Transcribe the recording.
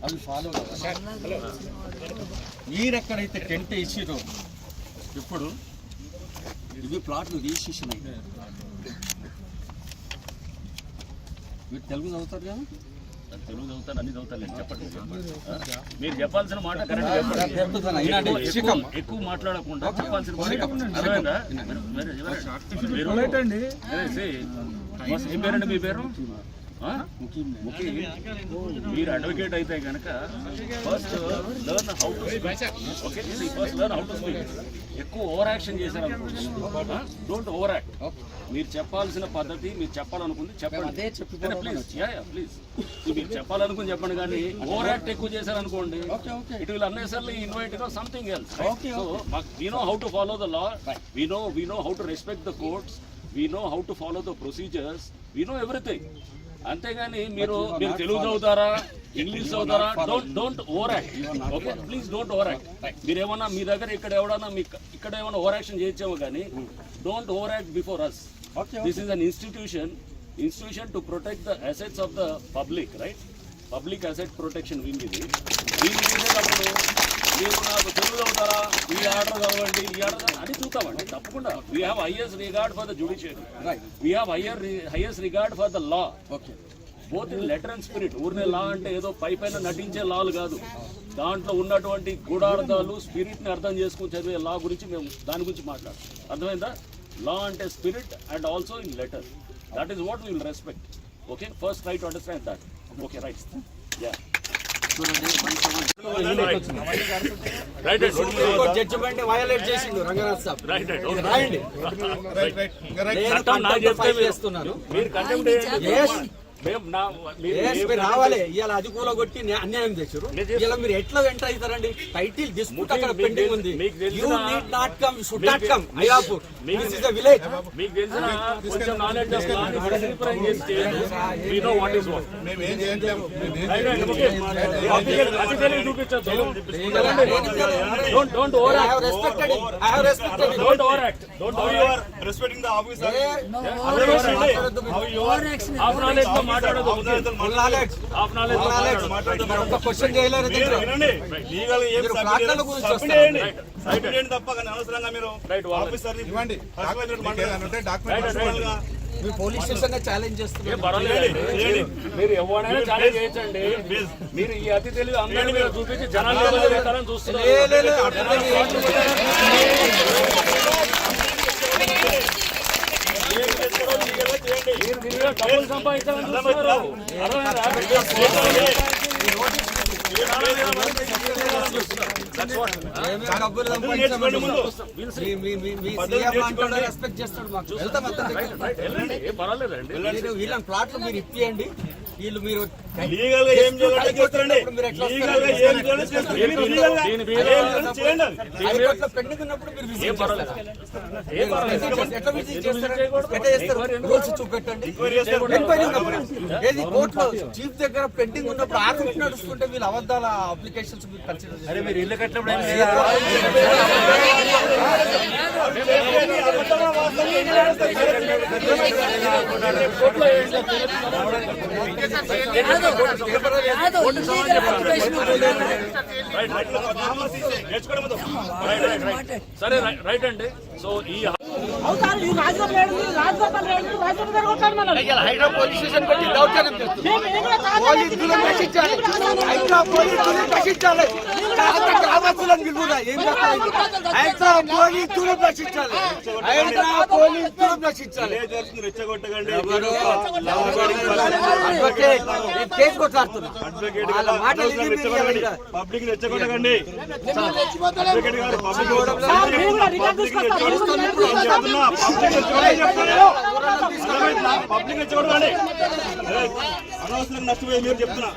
అవి follow మీరెక్కడైతే tent వేసిరో ఇప్పుడు ఇవి ప్లాట్లు రిజిస్ట్రేషన్ అయ్యాయి. మీరు తెలుగు చదువుతారు కదా? తెలుగు చదువుతాను, అన్ని చదువుతాను. చెప్పండి, మీరు చెప్పాల్సిన మాట ఎక్కువ మాట్లాడకుండా చెప్పాల్సిన ఏం పేరండి మీ పేరు? మీరు అడ్వకేట్ అయితే కనుక first learn how to speak. Okay, first learn how to speak. ఎక్కువ ఓవర్ యాక్షన్ చేశారనుకోండి, డోంట్ ఓవర్ యాక్ట్. మీరు చెప్పాల్సిన పద్ధతి, మీరు చెప్పాలనుకుంది చెప్పండి ప్లీజ్. ప్లీజ్ మీరు చెప్పాలనుకుని చెప్పండి, కానీ ఓవర్ యాక్ట్ ఎక్కువ చేశారనుకోండి it will unnecessarily invite something else. So we know how to follow the law, we know how to respect the courts, we know how to follow the procedures, we know everything. అంతేగాని మీరు తెలుగు చదువుతారా, English చదువుతారా, don't over act. Okay, please don't over act. మీరేమన్నా మీ దగ్గర ఇక్కడ ఏమన్నా over action చేయొచ్చేమో కానీ don't over act before us. This is an institution to protect the assets of the public, right? Public asset protection wing ఇది. దీన్ని చేసేటప్పుడు మీరు నాకు తెలుగు చదువుతారా, ఈ ఆర్డర్ చదవండి, ఈ ఆర్డర్ అని చూస్తామండి తప్పకుండా. We have highest regard for the judiciary, we have highest regard for the law, both in letter and spirit. ఊరినే లా అంటే ఏదో పైన నటించే లాలు కాదు, దాంట్లో ఉన్నటువంటి గూఢార్థాలు, స్పిరిట్ని అర్థం చేసుకుని చదివే లా గురించి మేము దాని గురించి మాట్లాడతాం. అర్థమైందా? లా అంటే spirit and also in letter. That is what we will respect. Okay, first try to understand that. Okay, right. Ya, judgement violate చేసిండు రంగనాథ్ సాబ్. రాయండి, చేస్తున్నారు రావాలి. ఇవాళ అది కూలగొట్టి అన్యాయం చేశారు. ఇలా మీరు ఎట్లా ఎంటర్ అవుతారండి? టైటిల్ డిస్ప్యూట్ అక్కడ పెండింగ్ ఉంది. You need not come, should not come. Ayapur this is the village. మీకు తెలిసిన కొంచెం నాలెడ్జ్ ఆఫ్ లా ని రిప్రజెంట్ చేస్తే we know what is what. మేము ఏం చేయలేము. అది తెలియదు చూపించొచ్చు. Don't over act. I have respected it. Don't overreact. Don't overreact. Respecting the officer. Half knowledge తో మాట్లాడదు. Half knowledge తో మాట్లాడదు. క్వశ్చన్ చేయలేరు. లీగల్ ఏం సబ్మిట్ తప్ప కానీ అనవసరంగా మీరు ఆఫీసర్ ఇవ్వండి. మీరు పోలీస్ స్టేషన్ ఛాలెంజ్ చేస్తున్నారు. మీరు ఎవరైనా ఛాలెంజ్ చేయొచ్చండి. మీరు ఈ అతి తెలివి అందరినీ మీరు చూపించి జనాలు చూస్తున్నారు. డబ్బులు సంపాదించాలని చూస్తున్నారు. రెస్పెక్ట్ చేస్తాడు. మాకు వీళ్ళని ప్లాట్లు మీరు ఇప్పియండి. వీళ్ళు మీరు లీగల్ గా ఏం చేయాలంటే చేస్తారండి. లీగల్ గా ఏం చేయాలంటే పెండింగ్ ఉన్నప్పుడు మీరు విజిట్ ఎట్లా విజిట్ చేస్తారు? రూల్స్ చూపెట్టండి. ఏది కోర్టులో చీఫ్ దగ్గర పెండింగ్ ఉన్నప్పుడు ఆర్డర్ నడుస్తుంటే వీళ్ళు అబద్ధాల అప్లికేషన్స్ మీరు కన్సిడర్ చేస్తారు. మీరు ఇల్లు కట్టినప్పుడు సరే, రైట్ అండి. సో ఈ హైదరాబాద్ పోలీస్ స్టేషన్ పెట్టి దౌర్జన్యం చేస్తున్నారు. పోలీసులు రక్షించాలి. హైదరాబాద్ పోలీసులు రక్షించాలి. గ్రామస్తులను పిలుపుదా ఏం చేస్తారు? హైదరాబాద్ పోలీసులు రక్షించాలి. హైదరాబాద్ పోలీసులు రక్షించాలి. కేసు కొట్లాడుతున్నా. పబ్లిక్ రెచ్చగొట్టకండి. పబ్లిక్ రెచ్చగొట్టకండి. అనవసరంగా నష్టపోయి మీరు చెప్తున్నా.